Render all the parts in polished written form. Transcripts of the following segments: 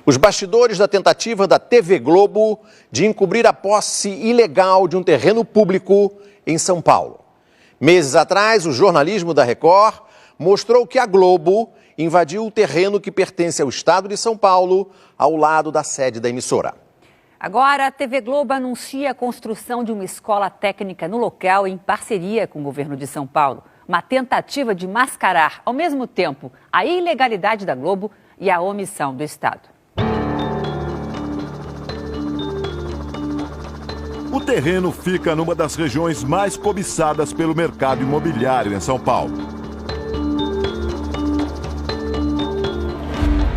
Os bastidores da tentativa da TV Globo de encobrir a posse ilegal de um terreno público em São Paulo. Meses atrás, o jornalismo da Record mostrou que a Globo invadiu o terreno que pertence ao estado de São Paulo, ao lado da sede da emissora. Agora, a TV Globo anuncia a construção de uma escola técnica no local em parceria com o governo de São Paulo. Uma tentativa de mascarar, ao mesmo tempo, a ilegalidade da Globo e a omissão do Estado. O terreno fica numa das regiões mais cobiçadas pelo mercado imobiliário em São Paulo.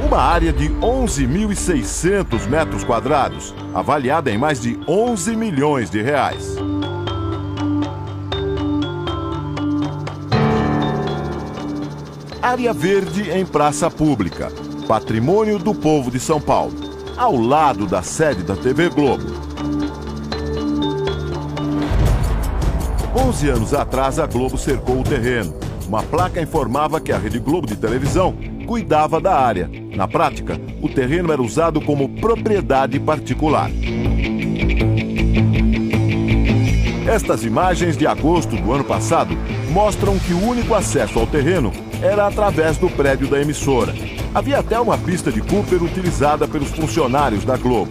Uma área de 11.600 metros quadrados, avaliada em mais de 11 milhões de reais. Área verde em praça pública, patrimônio do povo de São Paulo, ao lado da sede da TV Globo. 11 anos atrás, a Globo cercou o terreno. Uma placa informava que a Rede Globo de televisão cuidava da área. Na prática, o terreno era usado como propriedade particular. Estas imagens de agosto do ano passado mostram que o único acesso ao terreno era através do prédio da emissora. Havia até uma pista de Cooper utilizada pelos funcionários da Globo.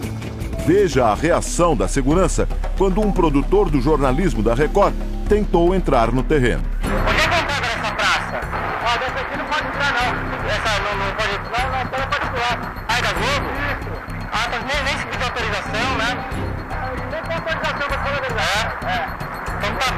Veja a reação da segurança quando um produtor do jornalismo da Record tentou entrar no terreno. Onde é que entra nessa praça? Ó, dessa aqui não pode entrar, não. Essa não pode entrar, não, ela pode entrar. Aí da Globo? Isso. Ah, mas nem se pediu autorização, né? Nem tem autorização pra falar a verdade. Então tá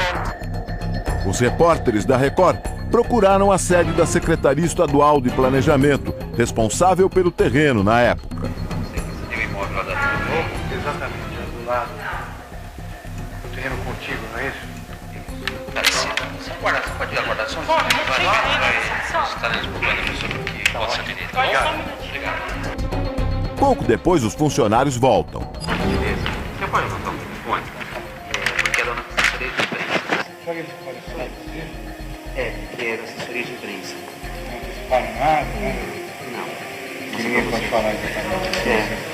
bom. Os repórteres da Record procuraram a sede da Secretaria Estadual de Planejamento, responsável pelo terreno na época. Você tem o imóvel lá da Globo? Exatamente, do lado. O terreno contigo, não é isso? Você pode aguardar só um minuto? Vai lá, vai estar desculpando a pessoa que possa direito. Obrigado. Pouco depois, os funcionários voltam. Beleza. Você pode voltar um telefone? Porque era na assessoria de imprensa. Sabe que pode falar você? É, porque era assessoria de imprensa. Não dispara nada, né? Não. Ninguém pode falar exatamente. É.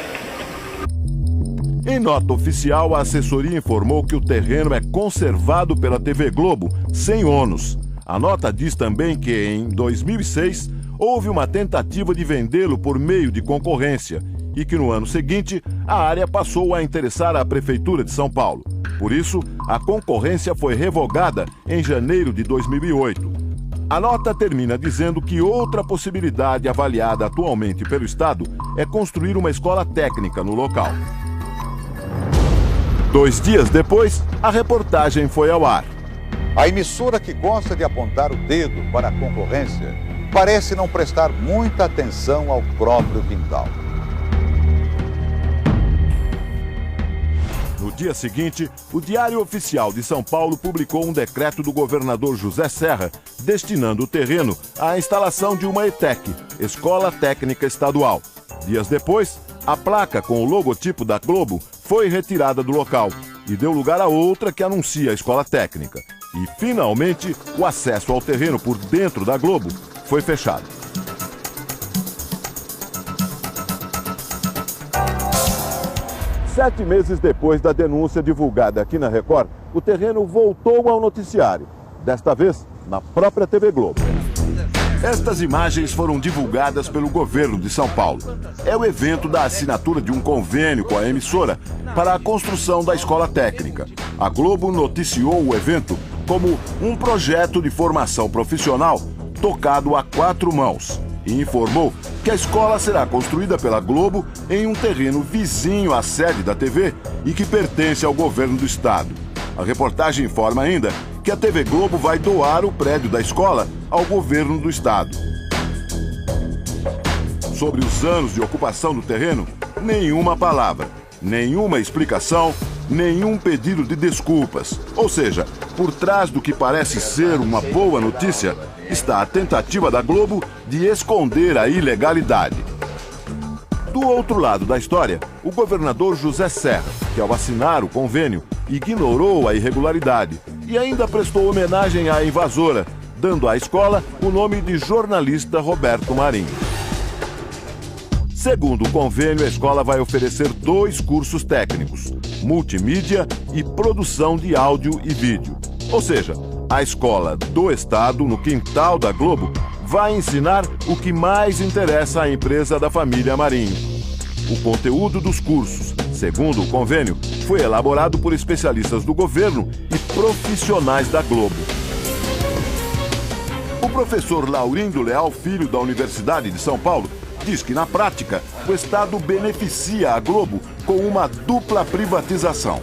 Em nota oficial, a assessoria informou que o terreno é conservado pela TV Globo sem ônus. A nota diz também que, em 2006, houve uma tentativa de vendê-lo por meio de concorrência e que, no ano seguinte, a área passou a interessar a Prefeitura de São Paulo. Por isso, a concorrência foi revogada em janeiro de 2008. A nota termina dizendo que outra possibilidade avaliada atualmente pelo Estado é construir uma escola técnica no local. 2 dias depois, a reportagem foi ao ar. A emissora que gosta de apontar o dedo para a concorrência parece não prestar muita atenção ao próprio quintal. No dia seguinte, o Diário Oficial de São Paulo publicou um decreto do governador José Serra destinando o terreno à instalação de uma ETEC, Escola Técnica Estadual. Dias depois, a placa com o logotipo da Globo foi retirada do local e deu lugar a outra que anuncia a escola técnica. E, finalmente, o acesso ao terreno por dentro da Globo foi fechado. Sete meses depois da denúncia divulgada aqui na Record, o terreno voltou ao noticiário, desta vez na própria TV Globo. Estas imagens foram divulgadas pelo governo de São Paulo. É o evento da assinatura de um convênio com a emissora para a construção da escola técnica. A Globo noticiou o evento como um projeto de formação profissional tocado a 4 mãos e informou que a escola será construída pela Globo em um terreno vizinho à sede da TV e que pertence ao governo do estado. A reportagem informa ainda que a TV Globo vai doar o prédio da escola ao governo do estado. Sobre os anos de ocupação do terreno, nenhuma palavra, nenhuma explicação, nenhum pedido de desculpas. Ou seja, por trás do que parece ser uma boa notícia, está a tentativa da Globo de esconder a ilegalidade. Do outro lado da história, o governador José Serra, que ao assinar o convênio, ignorou a irregularidade e ainda prestou homenagem à invasora, dando à escola o nome de jornalista Roberto Marinho. Segundo o convênio, a escola vai oferecer 2 cursos técnicos, multimídia e produção de áudio e vídeo. Ou seja, a escola do Estado, no quintal da Globo, vai ensinar o que mais interessa à empresa da família Marinho. O conteúdo dos cursos, segundo o convênio, foi elaborado por especialistas do governo e profissionais da Globo. O professor Laurindo Leal Filho, da Universidade de São Paulo, diz que, na prática, o Estado beneficia a Globo com uma dupla privatização.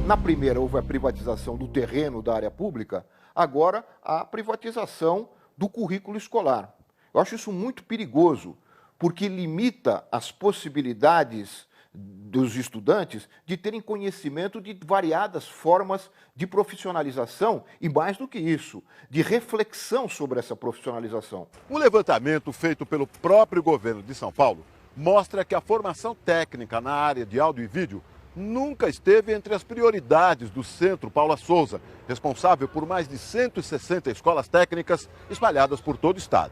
Na primeira houve a privatização do terreno da área pública, agora a privatização do currículo escolar. Eu acho isso muito perigoso, porque limita as possibilidades dos estudantes de terem conhecimento de variadas formas de profissionalização e, mais do que isso, de reflexão sobre essa profissionalização. Um levantamento feito pelo próprio governo de São Paulo mostra que a formação técnica na área de áudio e vídeo nunca esteve entre as prioridades do Centro Paula Souza, responsável por mais de 160 escolas técnicas espalhadas por todo o estado.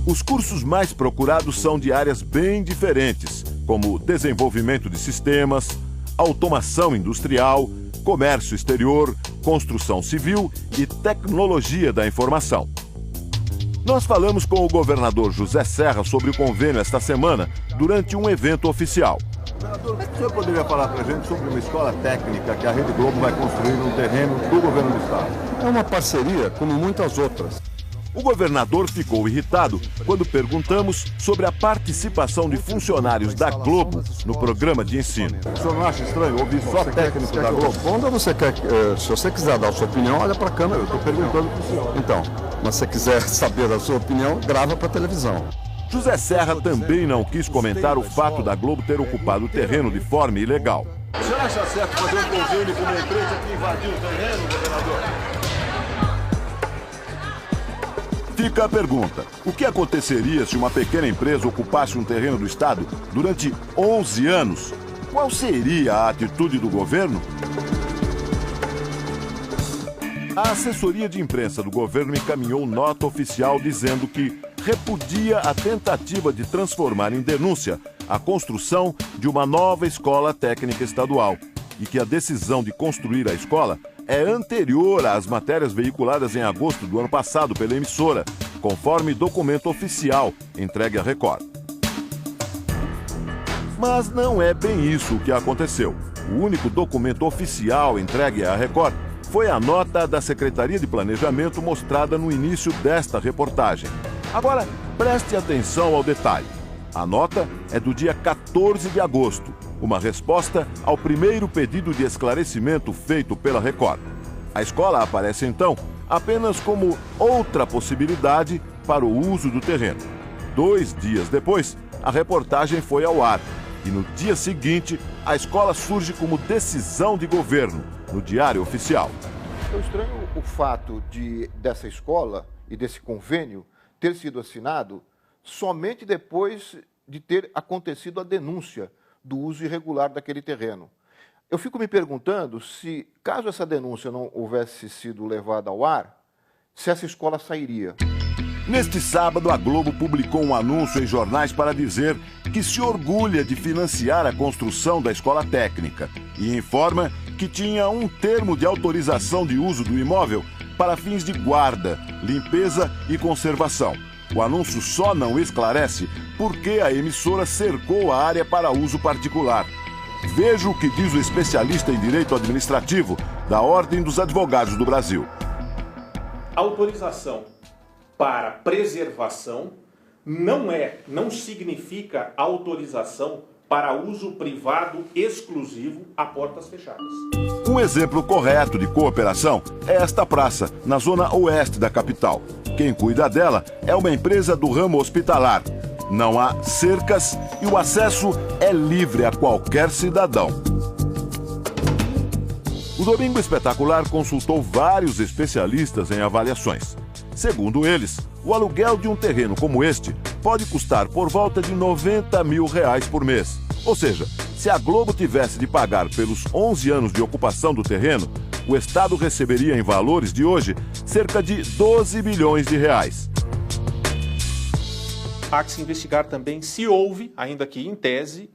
Os cursos mais procurados são de áreas bem diferentes, como desenvolvimento de sistemas, automação industrial, comércio exterior, construção civil e tecnologia da informação. Nós falamos com o governador José Serra sobre o convênio esta semana, durante um evento oficial. Governador, o senhor poderia falar para a gente sobre uma escola técnica que a Rede Globo vai construir no terreno do governo do estado? É uma parceria, como muitas outras. O governador ficou irritado quando perguntamos sobre a participação de funcionários da Globo no programa de ensino. O senhor não acha estranho ouvir só técnicos da Globo? Responda, se você quiser dar a sua opinião, olha para a câmera. Eu estou perguntando para o senhor. Então, mas se você quiser saber a sua opinião, grava para a televisão. José Serra também não quis comentar o fato da Globo ter ocupado o terreno de forma ilegal. O senhor acha certo fazer um convênio com uma empresa que invadiu o terreno, governador? Fica a pergunta, o que aconteceria se uma pequena empresa ocupasse um terreno do Estado durante 11 anos? Qual seria a atitude do governo? A assessoria de imprensa do governo encaminhou nota oficial dizendo que repudia a tentativa de transformar em denúncia a construção de uma nova escola técnica estadual e que a decisão de construir a escola é anterior às matérias veiculadas em agosto do ano passado pela emissora, conforme documento oficial entregue à Record. Mas não é bem isso o que aconteceu. O único documento oficial entregue à Record foi a nota da Secretaria de Planejamento mostrada no início desta reportagem. Agora, preste atenção ao detalhe. A nota é do dia 14 de agosto, uma resposta ao primeiro pedido de esclarecimento feito pela Record. A escola aparece, então, apenas como outra possibilidade para o uso do terreno. 2 dias depois, a reportagem foi ao ar e, no dia seguinte, a escola surge como decisão de governo, no Diário Oficial. Eu estranho o fato dessa escola e desse convênio ter sido assinado somente depois de ter acontecido a denúncia do uso irregular daquele terreno. Eu fico me perguntando se, caso essa denúncia não houvesse sido levada ao ar, se essa escola sairia. Neste sábado, a Globo publicou um anúncio em jornais para dizer que se orgulha de financiar a construção da escola técnica e informa que tinha um termo de autorização de uso do imóvel para fins de guarda, limpeza e conservação. O anúncio só não esclarece por que a emissora cercou a área para uso particular. Veja o que diz o especialista em direito administrativo da Ordem dos Advogados do Brasil. Autorização para preservação não significa autorização para uso privado exclusivo a portas fechadas. Um exemplo correto de cooperação é esta praça, na zona oeste da capital. Quem cuida dela é uma empresa do ramo hospitalar. Não há cercas e o acesso é livre a qualquer cidadão. O Domingo Espetacular consultou vários especialistas em avaliações. Segundo eles, o aluguel de um terreno como este pode custar por volta de R$90 mil por mês. Ou seja, se a Globo tivesse de pagar pelos 11 anos de ocupação do terreno, o Estado receberia em valores de hoje cerca de R$12 bilhões. há que se investigar também se houve, ainda que em tese,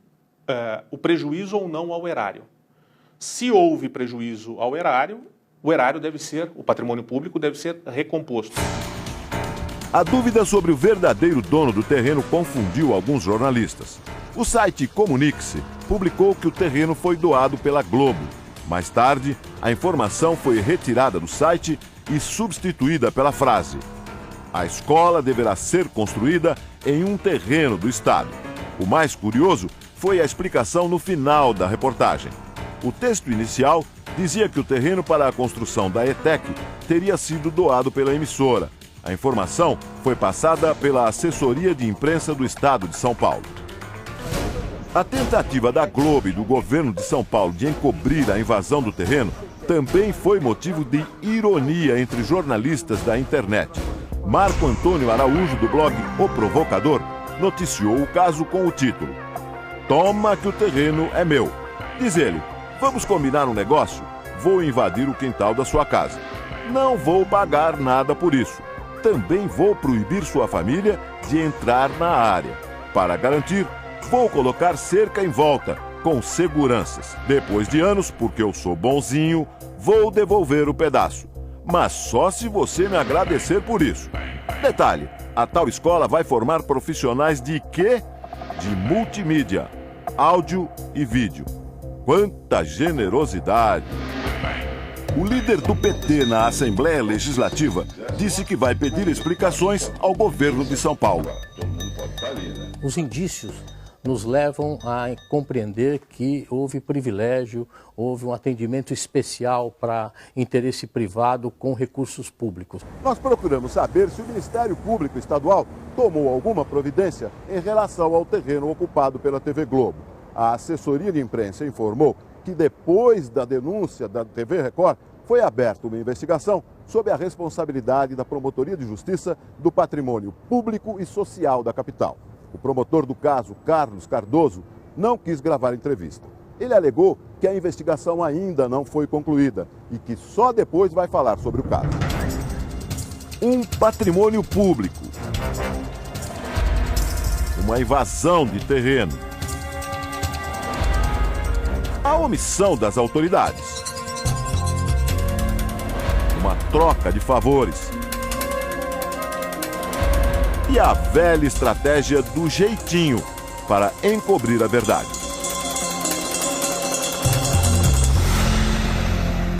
o prejuízo ou não ao erário. Se houve prejuízo ao erário, o erário deve ser, o patrimônio público deve ser recomposto. A dúvida sobre o verdadeiro dono do terreno confundiu alguns jornalistas. O site Comunique-se publicou que o terreno foi doado pela Globo. Mais tarde, a informação foi retirada do site e substituída pela frase: a escola deverá ser construída em um terreno do Estado. O mais curioso foi a explicação no final da reportagem. O texto inicial dizia que o terreno para a construção da ETEC teria sido doado pela emissora. A informação foi passada pela assessoria de imprensa do Estado de São Paulo. A tentativa da Globo e do governo de São Paulo de encobrir a invasão do terreno também foi motivo de ironia entre jornalistas da internet. Marco Antônio Araújo, do blog O Provocador, noticiou o caso com o título: "Toma que o terreno é meu". Diz ele: "Vamos combinar um negócio? Vou invadir o quintal da sua casa. Não vou pagar nada por isso. Também vou proibir sua família de entrar na área. Para garantir, vou colocar cerca em volta, com seguranças. Depois de anos, porque eu sou bonzinho, vou devolver o pedaço. Mas só se você me agradecer por isso. Detalhe, a tal escola vai formar profissionais de quê? De multimídia, áudio e vídeo. Quanta generosidade!" O líder do PT na Assembleia Legislativa disse que vai pedir explicações ao governo de São Paulo. Os indícios nos levam a compreender que houve privilégio, houve um atendimento especial para interesse privado com recursos públicos. Nós procuramos saber se o Ministério Público Estadual tomou alguma providência em relação ao terreno ocupado pela TV Globo. A assessoria de imprensa informou que depois da denúncia da TV Record, foi aberta uma investigação sob a responsabilidade da Promotoria de Justiça do Patrimônio Público e Social da capital. O promotor do caso, Carlos Cardoso, não quis gravar entrevista. Ele alegou que a investigação ainda não foi concluída e que só depois vai falar sobre o caso. Um patrimônio público. Uma invasão de terreno. A omissão das autoridades. Uma troca de favores. E a velha estratégia do jeitinho para encobrir a verdade.